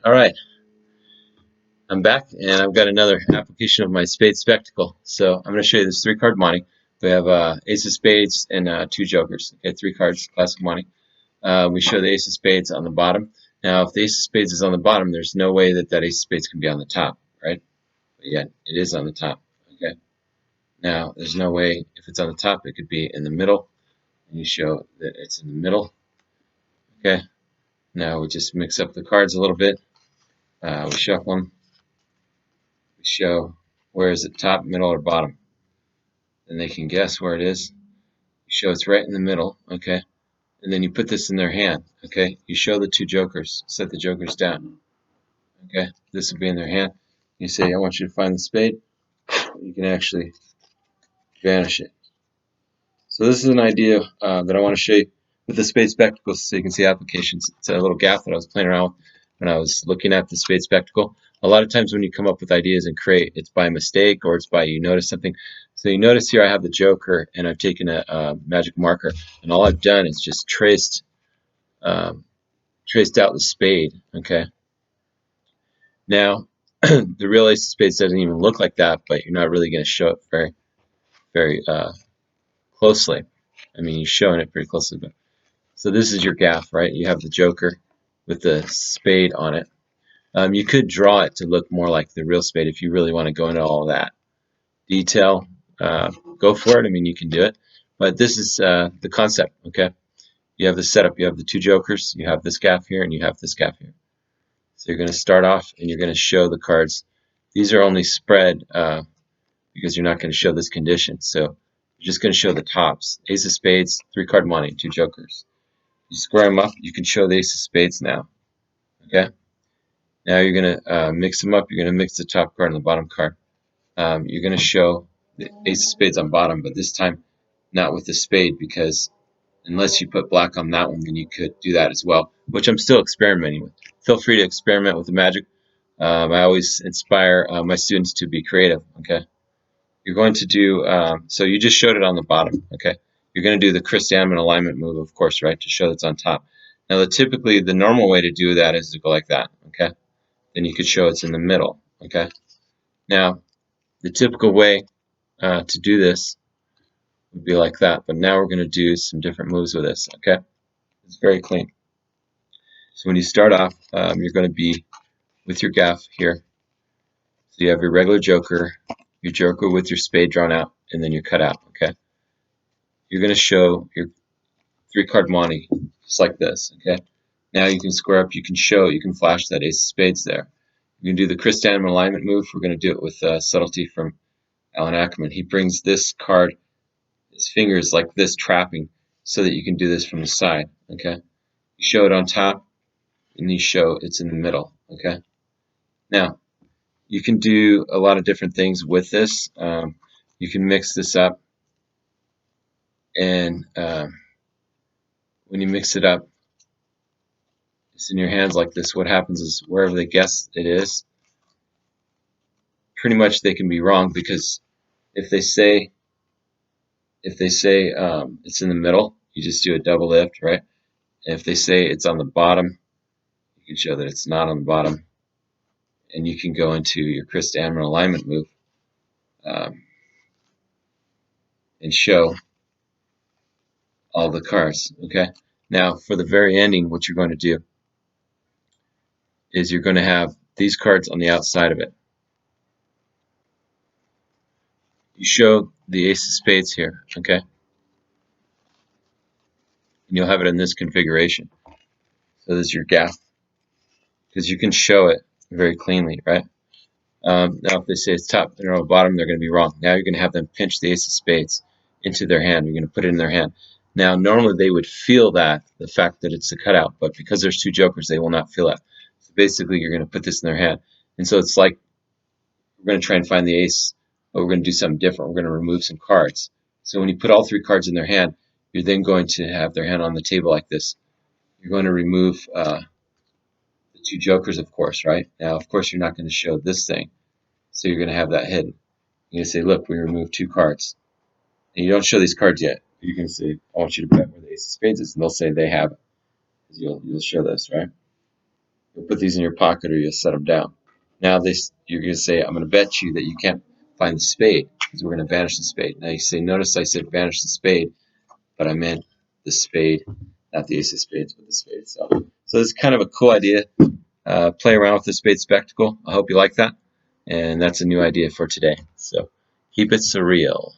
All right, I'm back and I've got another application of my Spade Spectacle. So I'm going to show you this three-card Monte. We have Ace of Spades and two Jokers. Okay, three cards, classic Monte. We show the Ace of Spades on the bottom. Now, if the Ace of Spades is on the bottom, there's no way that that Ace of Spades can be on the top, right? But yet, it is on the top. Okay. Now, there's no way if it's on the top, it could be in the middle. And you show that it's in the middle. Okay. Now we just mix up the cards a little bit. We shuffle them. Show where is it, top, middle, or bottom. Then they can guess where it is. You show it's right in the middle, okay? And then you put this in their hand, okay? You show the two jokers, set the jokers down, okay? This will be in their hand. You say, I want you to find the spade. You can actually vanish it. So this is an idea that I want to show you with the Spade Spectacle so you can see applications. It's a little gaff that I was playing around with when I was looking at the Spade Spectacle. A lot of times when you come up with ideas and create, it's by mistake or it's by you notice something. So you notice here I have the Joker and I've taken a magic marker and all I've done is just traced out the spade. Okay. Now the real Ace of Spades doesn't even look like that, but you're not really going to show it very closely. I mean, you're showing it pretty closely, but so this is your gaff, right? You have the Joker with the spade on it. You could draw it to look more like the real spade if you really want to go into all that detail. Go for it. I mean, you can do it. But this is the concept, okay? You have the setup. You have the two Jokers. You have this gaff here, and you have this gaff here. So you're going to start off, and you're going to show the cards. These are only spread because you're not going to show this condition. So you're just going to show the tops. Ace of Spades, three-card Monte, two Jokers. You square them up. You can show the Ace of Spades now. Okay. Now you're going to mix them up. You're going to mix the top card and the bottom card. You're going to show the Ace of Spades on bottom, but this time not with the spade because unless you put black on that one, then you could do that as well, which I'm still experimenting with. Feel free to experiment with the magic. I always inspire my students to be creative. Okay. You're going to do, so you just showed it on the bottom. Okay. You're going to do the chrysanthemum alignment move, of course, right, to show it's on top. Now, typically, the normal way to do that is to go like that, okay? Then you could show it's in the middle, okay? Now, the typical way to do this would be like that, but now we're going to do some different moves with this, okay? It's very clean. So when you start off, you're going to be with your gaff here. So you have your regular Joker with your spade drawn out, and then your cutout, okay? You're going to show your three-card Monte, just like this, okay? Now you can square up, you can flash that Ace of Spades there. You can do the chrysanthemum alignment move. We're going to do it with subtlety from Allan Ackerman. He brings this card, his fingers like this, trapping, so that you can do this from the side, okay? You show it on top, and you show it's in the middle, okay? Now, you can do a lot of different things with this. You can mix this up, and when you mix it up, it's in your hands like this. What happens is wherever they guess it is, pretty much they can be wrong because if they say it's in the middle, you just do a double lift, right? And if they say it's on the bottom, you can show that it's not on the bottom, and you can go into your chrysanthemum alignment move and show all the cards. Okay. Now for the very ending, what you're going to do is you're going to have these cards on the outside of it. You show the Ace of Spades here, okay? And you'll have it in this configuration. So this is your gaff, because you can show it very cleanly, right? Now if they say it's top and on bottom, they're going to be wrong. Now you're going to have them pinch the Ace of Spades into their hand. You're going to put it in their hand. Now normally they would feel that, the fact that it's a cutout, but because there's two Jokers, they will not feel that. So basically you're going to put this in their hand. And so it's like we're going to try and find the ace, but we're going to do something different. We're going to remove some cards. So when you put all three cards in their hand, you're then going to have their hand on the table like this. You're going to remove the two Jokers, of course, right? Now, of course, you're not going to show this thing. So you're going to have that hidden. You're going to say, look, we removed two cards. And you don't show these cards yet. You can say, I want you to bet where the Ace of Spades is. And they'll say they have it. You'll show this, right? You'll put these in your pocket or you'll set them down. Now you're going to say, I'm going to bet you that you can't find the spade because we're going to vanish the spade. Now you say, notice I said vanish the spade, but I meant the spade, not the ace of spades, but the spade itself. So this is kind of a cool idea. Play around with the spade spectacle. I hope you like that. And that's a new idea for today. So keep it surreal.